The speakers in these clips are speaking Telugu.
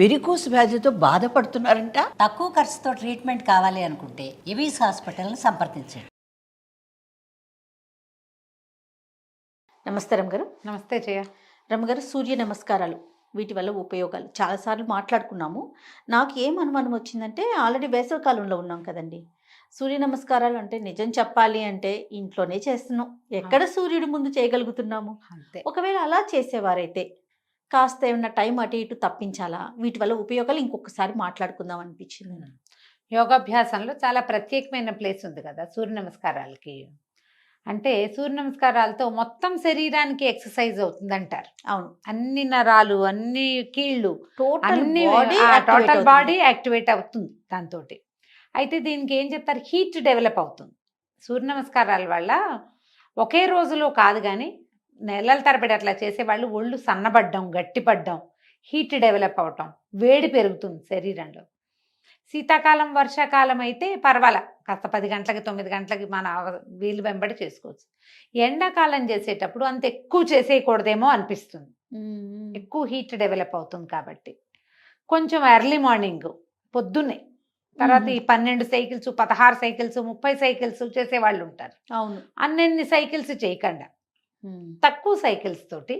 వెరికోస్ వ్యాధితో బాధపడుతున్నారంట. తక్కువ ఖర్చుతో ట్రీట్మెంట్ కావాలి అనుకుంటే ఎవిస్ హాస్పిటల్ని సంప్రదించండి. నమస్తే రమ్మగారు. నమస్తే జయ. రమ్మగారు, సూర్య నమస్కారాలు వీటి వల్ల ఉపయోగాలు చాలాసార్లు మాట్లాడుకున్నాము. నాకు ఏం అనుమానం వచ్చిందంటే, ఆల్రెడీ వేసవికాలంలో ఉన్నాం కదండి. సూర్య నమస్కారాలు అంటే నిజం చెప్పాలి అంటే ఇంట్లోనే చేస్తున్నాం. ఎక్కడ సూర్యుడి ముందు చేయగలుగుతున్నాము? అంతే. ఒకవేళ అలా చేసేవారైతే కాస్త ఏమన్నా టైం అటు ఇటు తప్పించాలా? వీటి వల్ల ఉపయోగాలు ఇంకొకసారి మాట్లాడుకుందాం అనిపించింది. యోగాభ్యాసంలో చాలా ప్రత్యేకమైన ప్లేస్ ఉంది కదా సూర్య నమస్కారాలకి. అంటే సూర్య నమస్కారాలతో మొత్తం శరీరానికి ఎక్సర్సైజ్ అవుతుంది అంటారు. అవును, అన్ని నరాలు, అన్ని కీళ్ళు, అన్ని టోటల్ బాడీ యాక్టివేట్ అవుతుంది దాంతో. అయితే దీనికి ఏం చెప్తారు, హీట్ డెవలప్ అవుతుంది. సూర్య నమస్కారాల వల్ల ఒకే రోజులో కాదు కానీ నెలల తరబడి అట్లా చేసేవాళ్ళు ఒళ్ళు సన్నబడ్డం, గట్టిపడ్డం, హీట్ డెవలప్ అవటం, వేడి పెరుగుతుంది శరీరంలో. శీతాకాలం, వర్షాకాలం అయితే పర్వాలా, కాస్త 10 గంటలకి 9 గంటలకి మన వీలు వెంబడి చేసుకోవచ్చు. ఎండాకాలం చేసేటప్పుడు అంత ఎక్కువ చేసేయకూడదేమో అనిపిస్తుంది, ఎక్కువ హీట్ డెవలప్ అవుతుంది కాబట్టి. కొంచెం ఎర్లీ మార్నింగ్ పొద్దున్నే, తర్వాత ఈ 12 సైకిల్స్, 16 సైకిల్స్, 30 సైకిల్స్ చేసేవాళ్ళు ఉంటారు. అవును, అన్నెన్ని సైకిల్స్ చేయకుండా తక్కువ సైకిల్స్ తోటి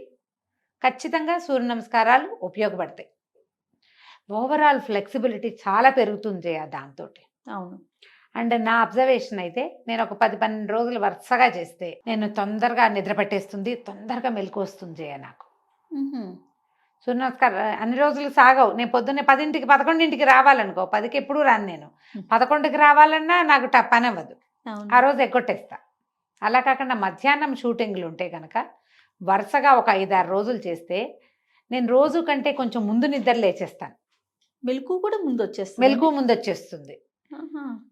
ఖచ్చితంగా సూర్య నమస్కారాలు ఉపయోగపడతాయి. ఓవరాల్ ఫ్లెక్సిబిలిటీ చాలా పెరుగుతుంది దాంతో. అవును. అండ్ నా అబ్జర్వేషన్ అయితే, నేను ఒక 10-12 రోజులు వరుసగా చేస్తే నేను తొందరగా నిద్ర పట్టేస్తుంది, తొందరగా మెలకు వస్తుంది నాకు. సూర్య నమస్కారం అన్ని రోజులు సాగవు. నేను పొద్దున్నే 10ంటికి 11ంటికి రావాలనుకో, 10కి ఎప్పుడు రాను నేను. 11కి రావాలన్నా నాకు పని అవ్వదు, ఆ రోజు ఎగ్గొట్టేస్తా. అలా కాకుండా మధ్యాహ్నం షూటింగ్లు ఉంటే కనుక వరుసగా ఒక 5-6 రోజులు చేస్తే నేను రోజు కంటే కొంచెం ముందు నిద్ర లేచేస్తాను. మెలకు కూడా ముందు వచ్చేస్తుంది. మెలకు ముందు వచ్చేస్తుంది.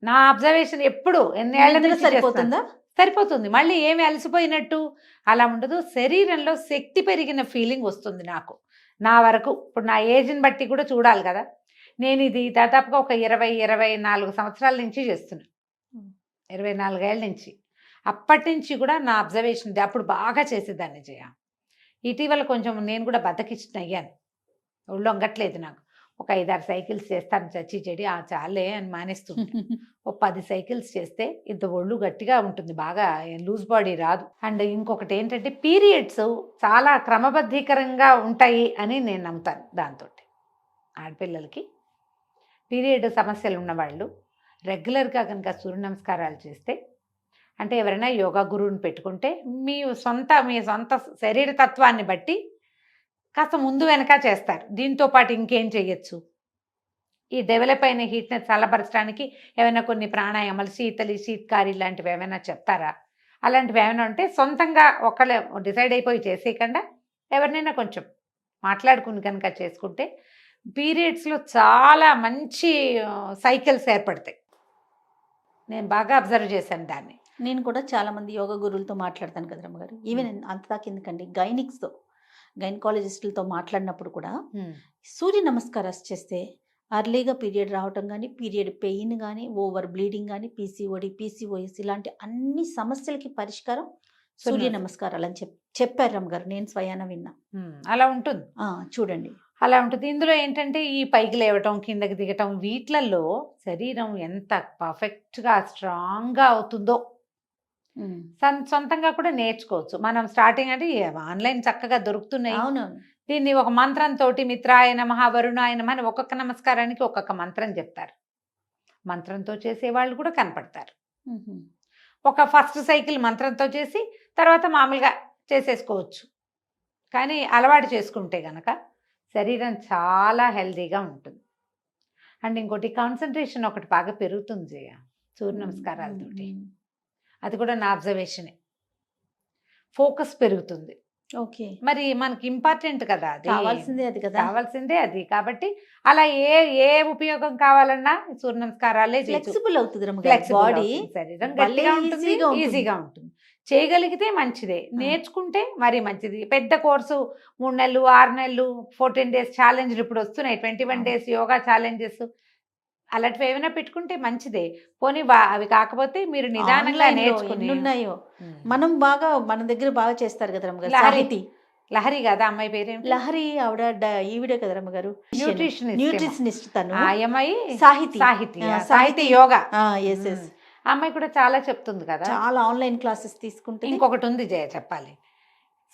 నా అబ్జర్వేషన్ ఎప్పుడు ఎన్నేళ్ల నుంచి సరిపోతుందా? సరిపోతుంది. మళ్ళీ ఏమి అలసిపోయినట్టు అలా ఉండదు. శరీరంలో శక్తి పెరిగిన ఫీలింగ్ వస్తుంది నాకు. నా వరకు ఇప్పుడు నా ఏజ్ని బట్టి కూడా చూడాలి కదా. నేను ఇది దాదాపుగా ఒక 20-24 సంవత్సరాల నుంచి చేస్తున్నా, 24 ఏళ్ళ నుంచి. అప్పటి నుంచి కూడా నా అబ్జర్వేషన్ అప్పుడు బాగా చేసేదాన్ని జయ. ఇటీవల కొంచెం నేను కూడా బద్దకిచ్చిన అయ్యాను, ఒళ్ళు వంగట్లేదు నాకు. ఒక 5-6 సైకిల్స్ చేస్తాను చచ్చి చెడి, చాలే అని మానేస్తుంది. ఒక 10 సైకిల్స్ చేస్తే ఇంత ఒళ్ళు గట్టిగా ఉంటుంది, బాగా లూజ్ బాడీ రాదు. అండ్ ఇంకొకటి ఏంటంటే, పీరియడ్స్ చాలా క్రమబద్ధీకరంగా ఉంటాయి అని నేను నమ్ముతాను. దాంతో ఆడపిల్లలకి పీరియడ్ సమస్యలు ఉన్నవాళ్ళు రెగ్యులర్గా కనుక సూర్య నమస్కారాలు చేస్తే, అంటే ఎవరైనా యోగా గురువుని పెట్టుకుంటే మీ సొంత శరీర తత్వాన్ని బట్టి కాస్త ముందు వెనక చేస్తారు. దీంతో పాటు ఇంకేం చేయొచ్చు, ఈ డెవలప్ అయిన హీట్ని చల్లపరచడానికి ఏమైనా కొన్ని ప్రాణాయామాలు, శీతకారి లాంటివి ఏమైనా చెప్తారా? అలాంటివి ఏమైనా ఉంటే సొంతంగా ఒకళ్ళే డిసైడ్ అయిపోయి చేసేయకుండా ఎవరినైనా కొంచెం మాట్లాడుకుని కనుక చేసుకుంటే పీరియడ్స్లో చాలా మంచి సైకిల్స్ ఏర్పడతాయి. నేను బాగా అబ్జర్వ్ చేశాను దాన్ని. నేను కూడా చాలా మంది యోగా గురువులతో మాట్లాడతాను కదా రమ్మగారు. ఈవెన్ అంతదాకా ఎందుకండి, గైనకాలజిస్టులతో మాట్లాడినప్పుడు కూడా సూర్య నమస్కారాలు చేస్తే అర్లీగా పీరియడ్ రావటం కానీ, పీరియడ్ పెయిన్ కానీ, ఓవర్ బ్లీడింగ్ కానీ, పీసీఓడి, పీసీఓఎస్ ఇలాంటి అన్ని సమస్యలకి పరిష్కారం సూర్య నమస్కారాలు అని చెప్పారు రమ్మగారు. నేను స్వయాన విన్నా. అలా ఉంటుంది. చూడండి, అలా ఉంటుంది. ఇందులో ఏంటంటే ఈ పైకి లేవటం, కిందకి దిగటం, వీటిలలో శరీరం ఎంత పర్ఫెక్ట్గా స్ట్రాంగ్గా అవుతుందో సొంతంగా కూడా నేర్చుకోవచ్చు. మనం స్టార్టింగ్ అంటే ఆన్లైన్ చక్కగా దొరుకుతున్నాయి. అవునవును. దీన్ని ఒక మంత్రంతో మిత్రాయ నమః, వరుణాయ నమః అని ఒక్కొక్క నమస్కారానికి ఒక్కొక్క మంత్రం చెప్తారు. మంత్రంతో చేసేవాళ్ళు కూడా కనపడతారు. ఒక ఫస్ట్ సైకిల్ మంత్రంతో చేసి తర్వాత మామూలుగా చేసేసుకోవచ్చు. కానీ అలవాటు చేసుకుంటే గనక శరీరం చాలా హెల్తీగా ఉంటుంది. అండ్ ఇంకోటి కాన్సన్ట్రేషన్ ఒకటి బాగా పెరుగుతుంది జయ సూర్య నమస్కారాలతోటి. అది కూడా నా అబ్జర్వేషనే. ఫోకస్ పెరుగుతుంది. ఓకే, మరి మనకి ఇంపార్టెంట్ కదా, అది కావాల్సిందే అది కదా, కావాల్సిందే అది. కాబట్టి అలా ఏ ఉపయోగం కావాలన్నా సూర్య నమస్కారాలే. ఫ్లెక్సిబుల్ అవుతుంది బాడీ, శరీరం గట్టిగా ఉంటుంది, ఈజీగా ఉంటుంది. చేయగలిగితే మంచిదే, నేర్చుకుంటే మరీ మంచిది. పెద్ద కోర్సు 3 నెలలు, 6 నెలలు, 14 days ఛాలెంజ్లు ఇప్పుడు వస్తున్నాయి, 21 days యోగా ఛాలెంజెస్, అలాంటివి ఏమైనా పెట్టుకుంటే మంచిదే. పోనీ అవి కాకపోతే మీరు నిదానంగా నేర్చుకుని ఉన్నాయో. మన దగ్గర బాగా చేస్తారు కదా లహరి కదా అమ్మాయి పేరేంటి? లహరి ఆవిడ ఈవిడే కదా రమ్మగారు, న్యూట్రిషనిస్ట్. న్యూట్రిషనిస్ట్ తను. ఆ అమ్మాయి సాహితి. సాహితి ఆ, సాహితి యోగా. Yes yes. ఆ అమ్మాయి కూడా చాలా చెప్తుంది కదా. చాలా ఆన్లైన్ క్లాసెస్ తీసుకుంటే. ఇంకొకటి ఉంది జయ చెప్పాలి,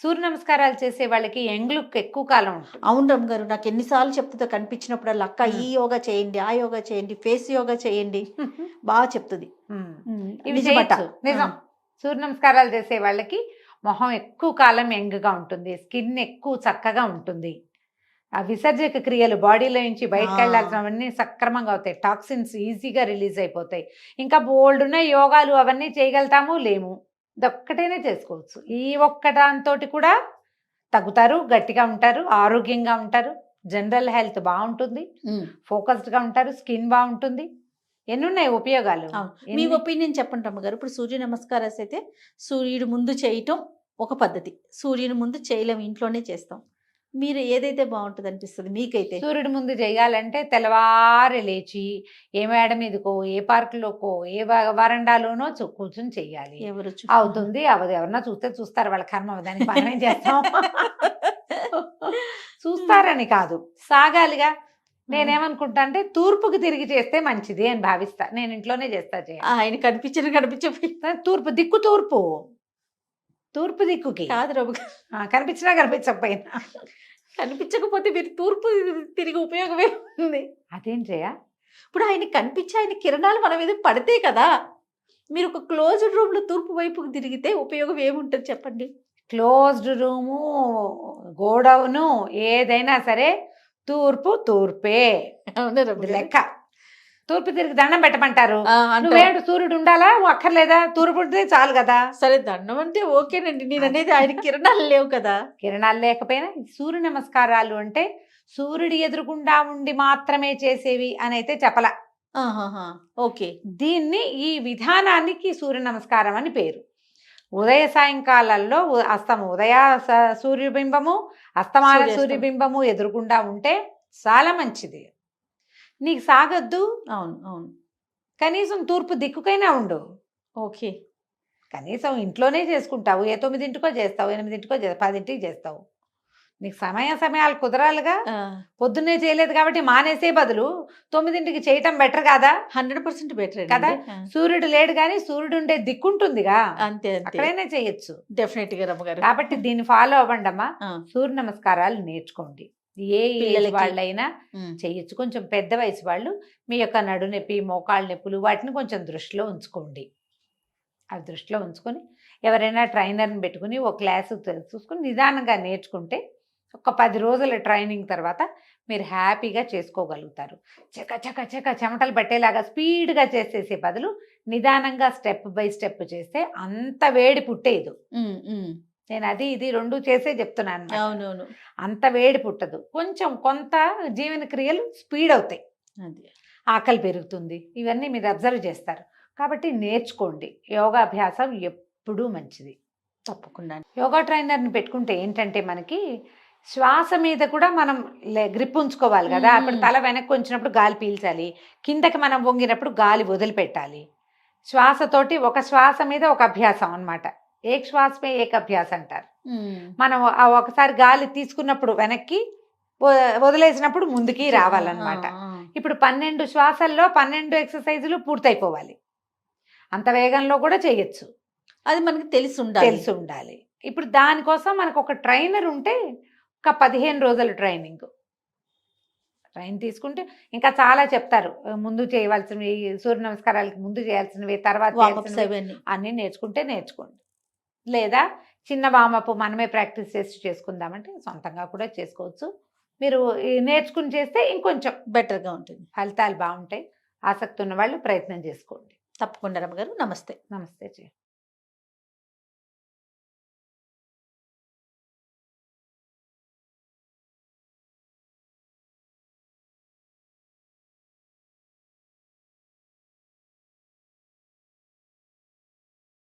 సూర్య నమస్కారాలు చేసే వాళ్ళకి యంగ్ లుక్ ఎక్కువ కాలం ఉంటుంది. అవును రమ్మగారు, నాకు ఎన్నిసార్లు చెప్తుందో కనిపించినప్పుడు అక్క ఈ యోగా చేయండి, ఆ యోగా చేయండి, ఫేస్ యోగా చేయండి, బాగా చెప్తుంది. ఇవి నిజమట. చేయొచ్చు, నిజం. సూర్య నమస్కారాలు చేసే వాళ్ళకి మొహం ఎక్కువ కాలం యంగ్గా ఉంటుంది, స్కిన్ ఎక్కువ చక్కగా ఉంటుంది, ఆ విసర్జక క్రియలు బాడీలో నుంచి బయటకు వెళ్ళాల్సినవన్నీ సక్రమంగా అవుతాయి, టాక్సిన్స్ ఈజీగా రిలీజ్ అయిపోతాయి. ఇంకా బోల్డ్ ఉన్న యోగాలు అవన్నీ చేయగలుగుతాము లేము, ఇదొక్కటైనా చేసుకోవచ్చు. ఈ ఒక్కదాంతో కూడా తగ్గుతారు, గట్టిగా ఉంటారు, ఆరోగ్యంగా ఉంటారు, జనరల్ హెల్త్ బాగుంటుంది, ఫోకస్డ్గా ఉంటారు, స్కిన్ బాగుంటుంది. ఎన్ని ఉన్నాయి ఉపయోగాలు. మీ ఒపీనియన్ చెప్పండి రమ్మగారు. ఇప్పుడు సూర్య నమస్కారాలు అయితే సూర్యుడు ముందు చేయటం ఒక పద్ధతి, సూర్యుని ముందు చేయలేము, ఇంట్లోనే చేస్తాం. మీరు ఏదైతే బాగుంటుంది అనిపిస్తుంది మీకైతే? సూర్యుడి ముందు చేయాలంటే తెల్లవారి లేచి ఏ మేడ మీదకో, ఏ పార్కులోకో, ఏ వరండాలోనో కూర్చొని చెయ్యాలి. ఎవరు అవుతుంది అవదు, ఎవరన్నా చూస్తే చూస్తారు, వాళ్ళ కర్మ, దానికి మనం ఏం చేస్తాం. చూస్తారని కాదు, సాగాలిగా. నేనేమనుకుంటా అంటే తూర్పుకి తిరిగి చేస్తే మంచిది అని భావిస్తా. నేను ఇంట్లోనే చేస్తా. ఆయన కనిపించకపోయినా తూర్పు దిక్కు, తూర్పు తూర్పు దిక్కుకి కాదు రఘు, కనిపించినా కనిపించకపోయినా. కనిపించకపోతే మీరు తూర్పు తిరిగి ఉపయోగమే ఉంది. అదేం చేయ. ఇప్పుడు ఆయన కనిపించి ఆయన కిరణాలు మన మీద పడితే కదా. మీరు ఒక క్లోజ్డ్ రూమ్ లో తూర్పు వైపుకు తిరిగితే ఉపయోగం ఏముంటుంది చెప్పండి? క్లోజ్డ్ రూము, గోడౌను, ఏదైనా సరే తూర్పు తూర్పే లెక్క. తూర్పు తిరిగి దండం పెట్టమంటారు. నువ్వేంటి సూర్యుడు ఉండాలా అక్కర్లేదా? తూర్పు ఉంటే చాలు కదా. సరే దండం అంటే ఓకేనండి, నేను అనేది ఆయన కిరణాలు లేవు కదా. కిరణాలు లేకపోయినా సూర్య నమస్కారాలు అంటే సూర్యుడి ఎదురుగుండా ఉండి మాత్రమే చేసేవి అని అయితే చెప్పలా. ఓకే, దీన్ని ఈ విధానానికి సూర్య నమస్కారం అని పేరు. ఉదయ సాయంకాలాల్లో ఉదయ సూర్యబింబము, అస్తమాన సూర్యబింబము ఎదురుగుండా ఉంటే చాలా మంచిది. నీకు సాగద్దు, అవును అవును, కనీసం తూర్పు దిక్కుకైనా ఉండు. ఓకే, కనీసం ఇంట్లోనే చేసుకుంటావు, ఏ 9ంటికో చేస్తావు, 8ంటికో 10ంటికి చేస్తావు. నీకు సమయాలు కుదరాలిగా. పొద్దున్నే చేయలేదు కాబట్టి మానేసే బదులు 9ంటికి చేయటం బెటర్ కదా. 100% బెటర్ కదా. సూర్యుడు లేడు కానీ సూర్యుడు ఉండే దిక్కుంటుందిగా, అంతే అక్కడైనా చేయొచ్చు. డెఫినెట్ గా రమ్మగారు. కాబట్టి దీన్ని ఫాలో అవ్వండి అమ్మా. సూర్య నమస్కారాలు నేర్చుకోండి. ఏ ఏజ్ వాళ్ళైనా చెయ్యొచ్చు. కొంచెం పెద్ద వయసు వాళ్ళు మీ యొక్క నడునొప్పి, మోకాళ్ళ నొప్పులు వాటిని కొంచెం దృష్టిలో ఉంచుకోండి. అవి దృష్టిలో ఉంచుకొని ఎవరైనా ట్రైనర్ని పెట్టుకుని ఒక క్లాసు చూసుకుని నిదానంగా నేర్చుకుంటే ఒక 10 రోజుల ట్రైనింగ్ తర్వాత మీరు హ్యాపీగా చేసుకోగలుగుతారు. చక చెమటలు పట్టేలాగా స్పీడ్గా చేసేసే బదులు నిదానంగా స్టెప్ బై స్టెప్ చేస్తే అంత వేడి పుట్టేదు. నేను అది ఇది 2 చేసే చెప్తున్నాను. అవునవును, అంత వేడి పుట్టదు. కొంత జీవన క్రియలు స్పీడ్ అవుతాయి, ఆకలి పెరుగుతుంది. ఇవన్నీ మీరు అబ్జర్వ్ చేస్తారు. కాబట్టి నేర్చుకోండి. యోగాభ్యాసం ఎప్పుడూ మంచిది. తప్పకుండా. యోగా ట్రైనర్ని పెట్టుకుంటే ఏంటంటే మనకి శ్వాస మీద కూడా మనం గ్రిప్ ఉంచుకోవాలి కదా. అప్పుడు తల వెనక్కి ఉంచినప్పుడు గాలి పీల్చాలి, కిందకి మనం వంగినప్పుడు గాలి వదిలిపెట్టాలి. శ్వాసతోటి ఒక శ్వాస మీద ఒక అభ్యాసం అన్నమాట. ఏక శ్వాసమే ఏక అభ్యాసం అంటారు. మనం ఒకసారి గాలి తీసుకున్నప్పుడు వెనక్కి, వదిలేసినప్పుడు ముందుకి రావాలన్నమాట. ఇప్పుడు 12 శ్వాసల్లో 12 ఎక్సర్సైజులు పూర్తయిపోవాలి. అంత వేగంలో కూడా చేయొచ్చు. అది మనకి తెలిసి ఉండాలి. ఇప్పుడు దానికోసం మనకు ఒక ట్రైనర్ ఉంటే ఒక 15 రోజుల ట్రైన్ తీసుకుంటే ఇంకా చాలా చెప్తారు. ముందు చేయవలసినవి, సూర్య నమస్కారాలకి ముందు చేయాల్సినవి, తర్వాత అన్నీ నేర్చుకోండి. లేదా చిన్న వామప్ మనమే ప్రాక్టీస్ చేసుకుందామంటే సొంతంగా కూడా చేసుకోవచ్చు. మీరు నేర్చుకుని చేస్తే ఇంకొంచెం బెటర్గా ఉంటుంది, ఫలితాలు బాగుంటాయి. ఆసక్తి ఉన్న వాళ్ళు ప్రయత్నం చేసుకోండి. తప్పకుండా రమ్మగారు. నమస్తే. నమస్తే.